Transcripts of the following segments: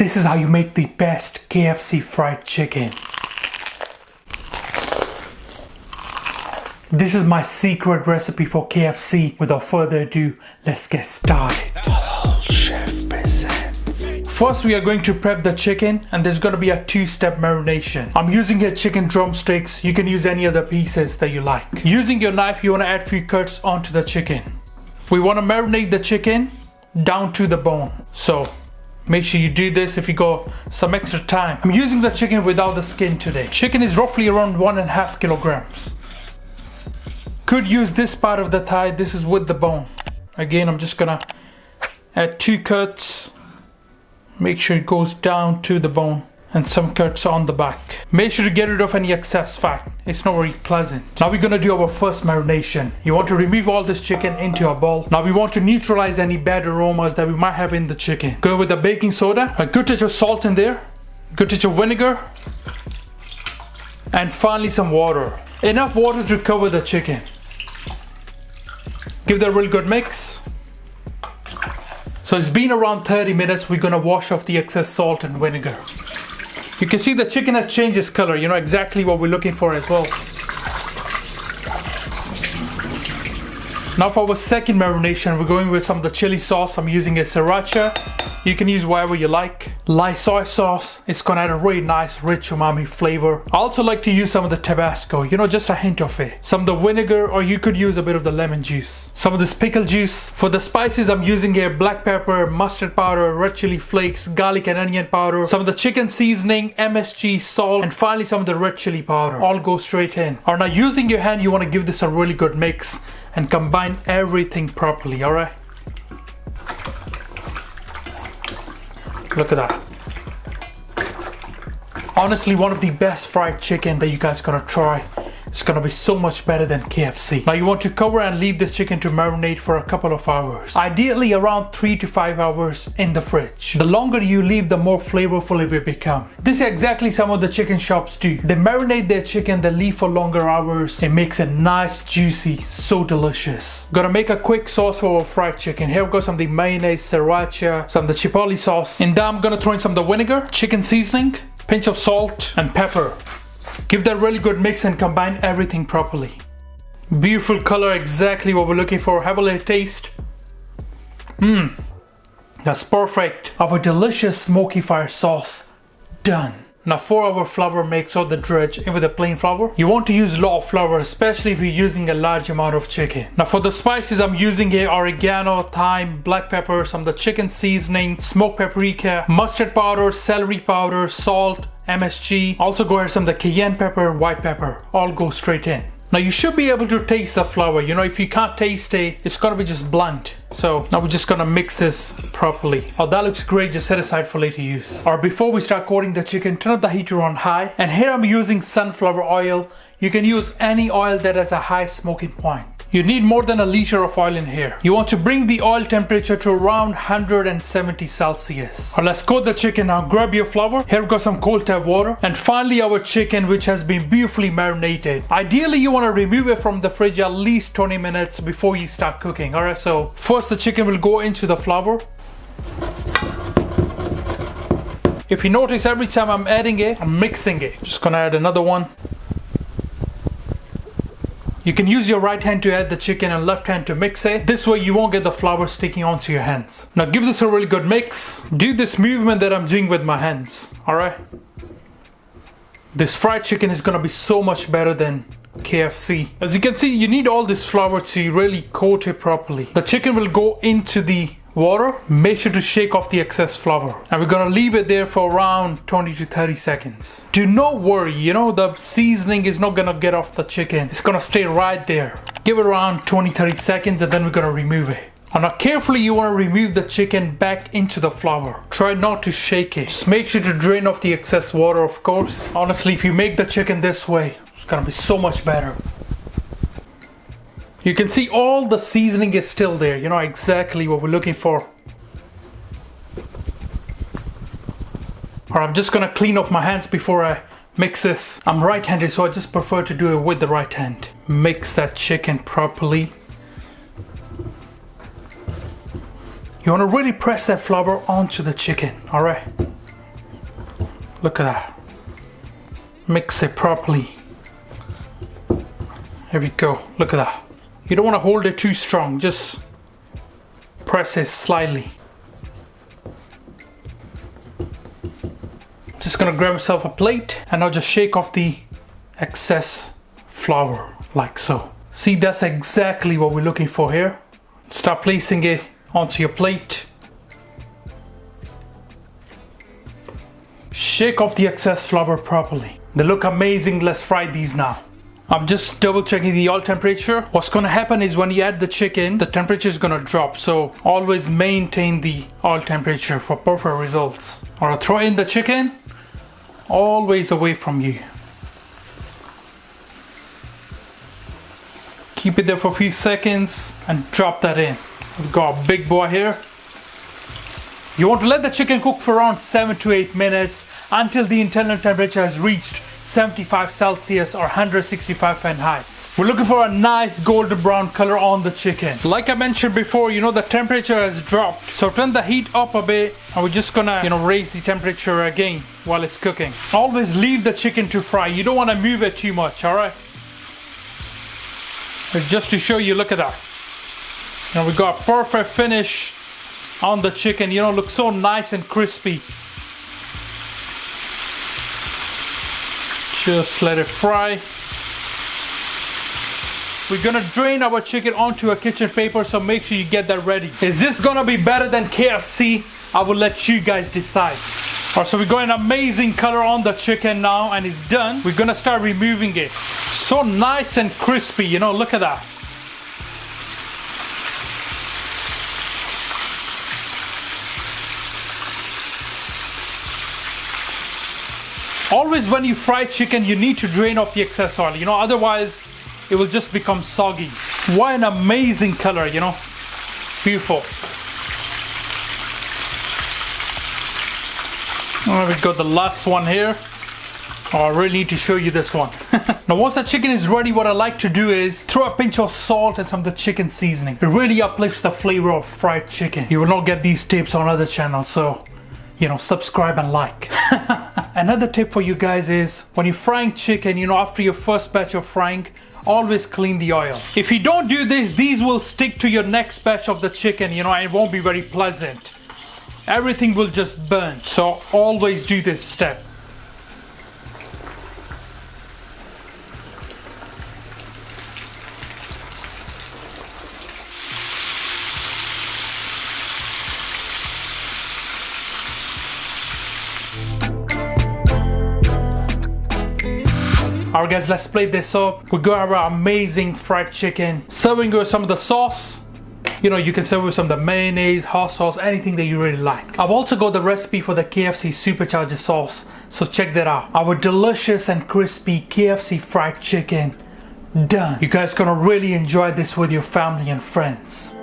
This is how you make the best KFC fried chicken. This is my secret recipe for KFC. Without further ado, let's get started. Chef presents. First, we are going to prep the chicken, and there's going to be a two-step marination. I'm using here chicken drumsticks. You can use any other pieces that you like. Using your knife, you want to add few cuts onto the chicken. We want to marinate the chicken down to the bone. So make sure you do this if you got some extra time. I'm using the chicken without the skin today. Chicken is roughly around 1.5 kilograms. Could use this part of the thigh. This is with the bone. Again, I'm just gonna add 2 cuts. Make sure it goes down to the bone, and some cuts on the back. Make sure to get rid of any excess fat. It's not very pleasant. Now we're gonna do our first marination. You want to remove all this chicken into a bowl. Now we want to neutralize any bad aromas that we might have in the chicken. Go with the baking soda, a good touch of salt in there, good touch of vinegar, and finally some water. Enough water to cover the chicken. Give that a real good mix. So it's been around 30 minutes. We're gonna wash off the excess salt and vinegar. You can see the chicken has changed its color. You know exactly what we're looking for as well. Now for our second marination, we're going with some of the chili sauce. I'm using a sriracha. You can use whatever you like. Light soy sauce. It's gonna add a really nice, rich umami flavor. I also like to use some of the Tabasco, you know, just a hint of it. Some of the vinegar, or you could use a bit of the lemon juice. Some of this pickle juice. For the spices, I'm using here black pepper, mustard powder, red chili flakes, garlic and onion powder, some of the chicken seasoning, MSG, salt, and finally some of the red chili powder. All go straight in. Alright, now using your hand, you want to give this a really good mix and combine everything properly, alright? Look at that. Honestly, one of the best fried chicken that you guys gonna try. It's gonna be so much better than KFC. Now you want to cover and leave this chicken to marinate for a couple of hours. Ideally around 3 to 5 hours in the fridge. The longer you leave, the more flavorful it will become. This is exactly some of the chicken shops do. They marinate their chicken, they leave for longer hours. It makes it nice, juicy, so delicious. Gonna make a quick sauce for our fried chicken. Here we go, some of the mayonnaise, sriracha, some of the chipotle sauce. In that I'm gonna throw in some of the vinegar, chicken seasoning, pinch of salt and pepper. Give that really good mix and combine everything properly. Beautiful color, exactly what we're looking for. Have a little taste. That's perfect. Our delicious smoky fire sauce done. Now for our flour mix or the dredge with the plain flour, you want to use a lot of flour, especially if you're using a large amount of chicken. Now for the spices, I'm using here oregano, thyme, black pepper, some of the chicken seasoning, smoked paprika, mustard powder, celery powder, salt, MSG. Also go ahead some of the cayenne pepper, white pepper. All go straight in. Now you should be able to taste the flour. You know, if you can't taste it, it's gonna be just blunt. So now we're just gonna mix this properly. Oh, that looks great. Just set aside for later use. Or before we start coating the chicken, turn up the heater on high. And here I'm using sunflower oil. You can use any oil that has a high smoking point. You need more than a liter of oil in here. You want to bring the oil temperature to around 170 Celsius. Or let's coat the chicken now. Grab your flour. Here we got some cold tap water. And finally our chicken, which has been beautifully marinated. Ideally you want to remove it from the fridge at least 20 minutes before you start cooking. Alright, so first the chicken will go into the flour. If you notice, every time I'm adding it, I'm mixing it. Just gonna add another one. You can use your right hand to add the chicken and left hand to mix it. This way you won't get the flour sticking onto your hands. Now give this a really good mix. Do this movement that I'm doing with my hands. Alright? This fried chicken is gonna be so much better than KFC. As you can see, you need all this flour to really coat it properly. The chicken will go into the water. Make sure to shake off the excess flour, and we're gonna leave it there for around 20 to 30 seconds. Do not worry, you know, the seasoning is not gonna get off the chicken. It's gonna stay right there. Give it around 20-30 seconds and then we're gonna remove it. And now carefully you want to remove the chicken back into the flour. Try not to shake it. Just make sure to drain off the excess water, of course. Honestly, if you make the chicken this way, it's gonna be so much better. You can see all the seasoning is still there. You know exactly what we're looking for. Alright, I'm just gonna clean off my hands before I mix this. I'm right-handed, so I just prefer to do it with the right hand. Mix that chicken properly. You want to really press that flour onto the chicken, alright? Look at that. Mix it properly. There we go. Look at that. You don't want to hold it too strong. Just press it slightly. Just gonna grab myself a plate and I'll just shake off the excess flour like so. See, that's exactly what we're looking for here. Start placing it onto your plate. Shake off the excess flour properly. They look amazing. Let's fry these now. I'm just double checking the oil temperature. What's gonna happen is when you add the chicken, the temperature is gonna drop. So always maintain the oil temperature for perfect results. Or throw in the chicken always away from you. Keep it there for a few seconds and drop that in. We've got a big boy here. You want to let the chicken cook for around 7 to 8 minutes until the internal temperature has reached 75 Celsius or 165 Fahrenheit. We're looking for a nice golden brown color on the chicken. Like I mentioned before, the temperature has dropped. So turn the heat up a bit and we're just gonna, raise the temperature again while it's cooking. Always leave the chicken to fry. You don't want to move it too much, alright? Just to show you, look at that. Now we got a perfect finish on the chicken. Looks so nice and crispy. Just let it fry. We're gonna drain our chicken onto a kitchen paper, so make sure you get that ready. Is this gonna be better than KFC? I will let you guys decide. Alright, so we got an amazing color on the chicken now and it's done. We're gonna start removing it. So nice and crispy, look at that. Always when you fry chicken, you need to drain off the excess oil, otherwise it will just become soggy. What an amazing color, Beautiful. We've got the last one here. Oh, I really need to show you this one. Now once the chicken is ready, what I like to do is throw a pinch of salt and some of the chicken seasoning. It really uplifts the flavor of fried chicken. You will not get these tips on other channels, so subscribe and like. Another tip for you guys is when you're frying chicken, after your first batch of frying, always clean the oil. If you don't do this, these will stick to your next batch of the chicken, and it won't be very pleasant. Everything will just burn. So always do this step. Alright guys, let's plate this up. We got our amazing fried chicken. Serving with some of the sauce. You can serve with some of the mayonnaise, hot sauce, anything that you really like. I've also got the recipe for the KFC supercharger sauce, so check that out. Our delicious and crispy KFC fried chicken, done. You guys gonna really enjoy this with your family and friends.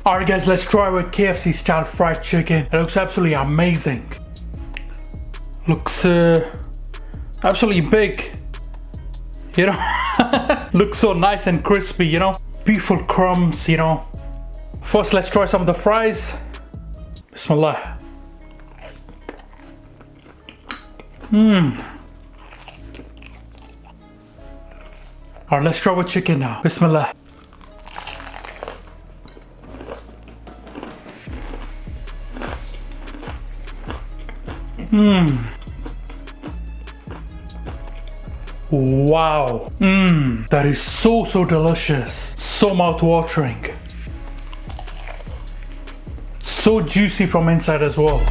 Alright guys, let's try with KFC Style Fried Chicken. It looks absolutely amazing. Looks absolutely big. Looks so nice and crispy, Beautiful crumbs, First, let's try some of the fries. Bismillah. Alright, let's try with chicken now. Bismillah. Wow. That is so delicious. So mouth-watering. So juicy from inside as well.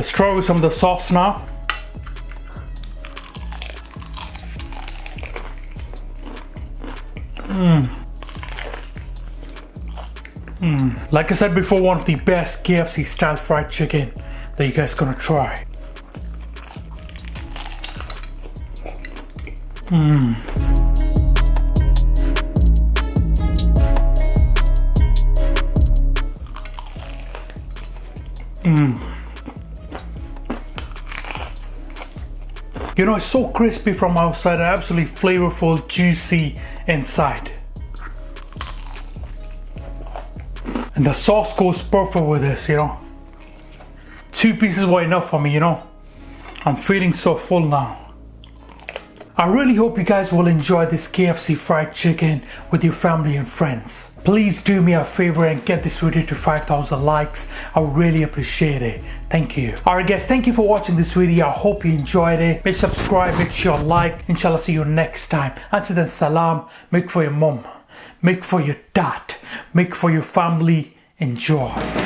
Let's try with some of the sauce now. Like I said before, one of the best KFC style fried chicken that you guys gonna try. You know, it's so crispy from outside and absolutely flavorful, juicy inside. And the sauce goes perfect with this, you know. 2 pieces were enough for me, you know. I'm feeling so full now. I really hope you guys will enjoy this KFC fried chicken with your family and friends. Please do me a favor and get this video to 5,000 likes. I would really appreciate it. Thank you. Alright guys, thank you for watching this video. I hope you enjoyed it. Make sure subscribe, make sure like. Inshallah, see you next time. Until then, salam. Make for your mom. Make for your dad. Make for your family. Enjoy.